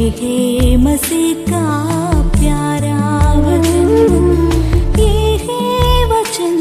है मसीह का प्यारा वचन, ये है वचन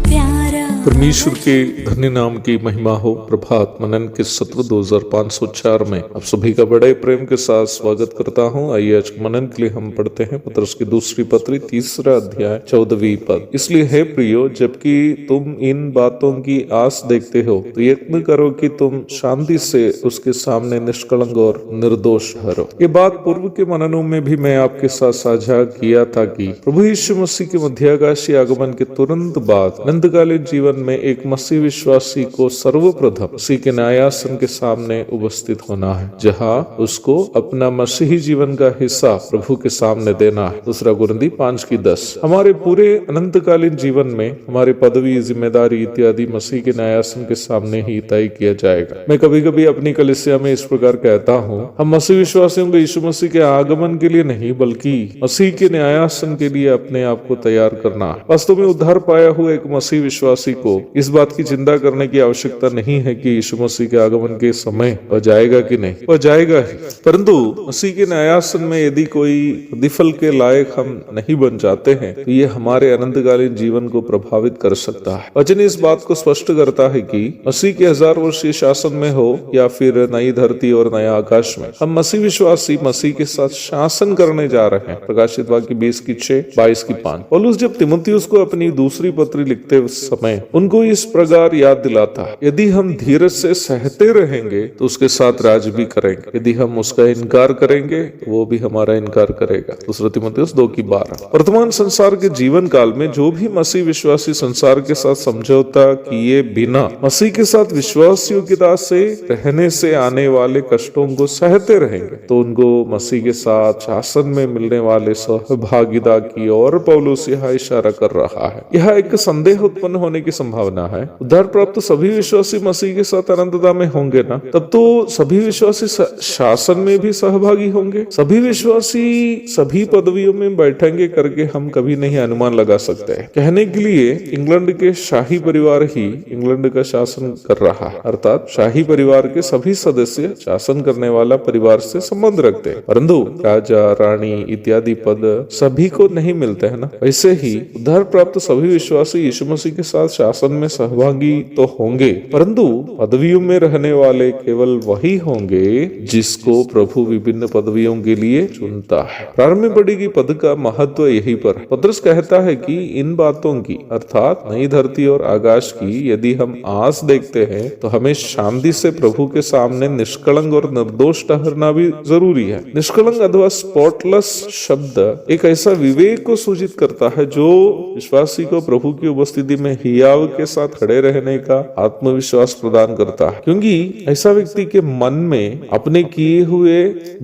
प्यारा। परमेश्वर के धन्य नाम की महिमा हो। प्रभात मनन के सत्र 2504 में आप सभी का बड़े प्रेम के साथ स्वागत करता हूं। आइए आज मनन के लिए हम पढ़ते हैं पतरस की दूसरी पत्री 3 अध्याय 14वीं पद। इसलिए हे प्रियो, जबकि तुम इन बातों की आस देखते हो तो यत्न करो कि तुम शांति से उसके सामने निष्कलंक और निर्दोष ठहरो। ये बात पूर्व के मननों में भी मैं आपके साथ साझा किया था कि प्रभु यीशु मसीह के मध्याकाशीय आगमन के तुरंत बाद अनंतकालीन जीवन में एक मसीह विश्वासी को सर्वप्रथम मसीह के न्यायासन के सामने उपस्थित होना है, जहां उसको अपना मसीही जीवन का हिस्सा प्रभु के सामने देना है। 2 कुरिन्थी 5:10। हमारे पूरे अनंतकालीन जीवन में हमारी पदवी, जिम्मेदारी इत्यादि मसीह के न्यायासन के सामने ही तय किया जाएगा। मैं कभी कभी अपनी कलीसिया में इस प्रकार कहता हूँ, हम मसीह विश्वासियों को यीशु मसीह के आगमन के लिए नहीं बल्कि मसीह के न्यायासन के लिए अपने आप को तैयार करना है। वास्तव में उद्धार पाया हुआ एक मसीह विश्वासी को इस बात की चिंता करने की आवश्यकता नहीं है कि यीशु मसीह के आगमन के समय वह जाएगा कि नहीं, वह जाएगा ही। परंतु मसीह के न्यायासन में यदि कोई प्रतिफल के लायक हम नहीं बन जाते हैं तो ये हमारे अनंतकालीन जीवन को प्रभावित कर सकता है। वचन इस बात को स्पष्ट करता है कि मसीह के 1000 वर्षीय शासन में हो या फिर नई धरती और नया आकाश में, हम मसीह विश्वासी मसीह के साथ शासन करने जा रहे हैं। प्रकाशित वाक्य 20:6, 22:5। पौलुस जब तीमुथियुस को अपनी दूसरी पत्री लिखते समय उनको इस प्रकार याद दिलाता, यदि हम धीरज से सहते रहेंगे तो उसके साथ राज भी करेंगे, यदि हम उसका इनकार करेंगे तो वो भी हमारा इनकार करेगा। 2 तीमुथियुस 2:12। वर्तमान संसार के जीवन काल में जो भी मसीह विश्वासी संसार के साथ समझौता किए बिना मसीह के साथ विश्वास योग्यता से रहने से आने वाले कष्टों को सहते रहेंगे तो उनको मसीह के साथ शासन में मिलने वाले सहभागिता की ओर पौलुस यहाँ इशारा कर रहा है। यह एक संदेह उत्पन्न होने की संभावना है। उद्धार प्राप्त सभी विश्वासी मसीह के साथ अनंतता में होंगे ना, तब तो सभी विश्वासी शासन में भी सहभागी होंगे। सभी विश्वासी सभी पदवियों में बैठेंगे करके हम कभी नहीं अनुमान लगा सकते। कहने के लिए इंग्लैंड के शाही परिवार ही इंग्लैंड का शासन कर रहा है, अर्थात शाही परिवार के सभी सदस्य शासन करने वाला परिवार से संबंध रखते हैं, परंतु राजा, रानी इत्यादि पद सभी को नहीं मिलते हैं ना। वैसे ही उद्धार प्राप्त सभी विश्वासी यीशु मसीह के साथ शासन में सहभागी तो होंगे, परंतु पदवियों में रहने वाले केवल वही होंगे जिसको प्रभु विभिन्न पदवियों के लिए चुनता है। प्रारंभ में पढ़ी गई पद का महत्व यही पर पतरस कहता है कि इन बातों की, अर्थात नई धरती और आकाश की यदि हम आस देखते हैं तो हमें शांति से प्रभु के सामने निष्कलंक और निर्दोष ठहरना भी जरूरी है। निष्कलंक अथवा स्पॉटलेस शब्द एक ऐसा विवेक को सूचित करता है जो विश्वासी को प्रभु की उपस्थिति में हियाव के साथ खड़े रहने का आत्मविश्वास प्रदान करता है, क्योंकि ऐसा व्यक्ति के मन में अपने किए हुए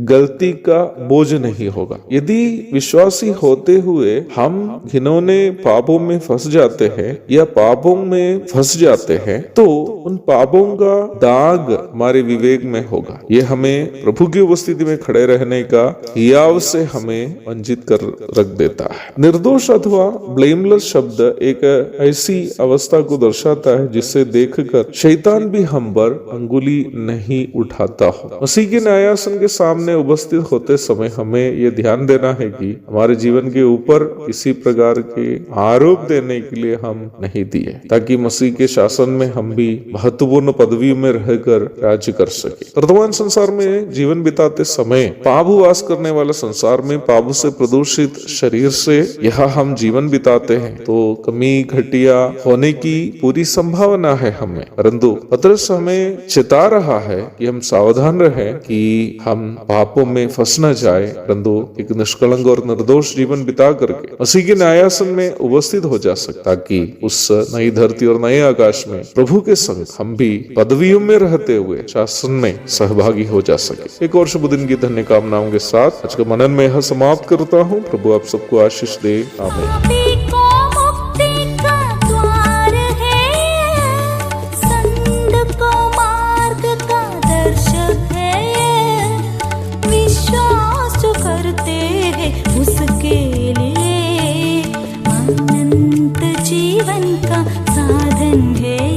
गलती का बोझ नहीं होगा। यदि विश्वासी होते हुए हम घिनौने पापों में फंस जाते हैं या पापों में फंस जाते हैं तो उन पापों का दाग हमारे विवेक में होगा। ये हमें प्रभु की उपस्थिति में खड़े रहने का हियाव से हमें वंचित कर रख देता है। निर्दोष अथवा ब्लेमलेस शब्द एक ऐसी अवस्था को दर्शाता है जिससे देखकर शैतान भी हम पर अंगुली नहीं उठाता हो। मसीह के न्यायासन के सामने उपस्थित होते समय हमें यह ध्यान देना है कि हमारे जीवन के ऊपर किसी प्रकार के आरोप देने के लिए हम नहीं दिए, ताकि मसीह के शासन में हम भी महत्वपूर्ण पदवी में रहकर राज्य कर सके। वर्तमान संसार में जीवन बिताते समय पाप वास करने वाला संसार में पाप से प्रदूषित शरीर से यहाँ हम जीवन बिताते हैं तो कमी घटिया होने की पूरी संभावना है हमें, परंतु पतरस हमें चिता रहा है कि हम सावधान रहें कि हम पापों में फंस न जाए, परंतु एक निष्कलंक और निर्दोष जीवन बिता करके मसीह के न्यायासन में उपस्थित हो जा सकता, ताकि उस नई धरती और नए आकाश में प्रभु के संग हम भी पदवियों में रहते हुए शासन में सहभागी हो जा सके। एक और शुभ दिन की धन्य कामनाओं के साथ आज का मनन में यह समाप्त करता हूँ। प्रभु आप सबको आशीष दे। आमीन। उसके लिए अनंत जीवन का साधन है।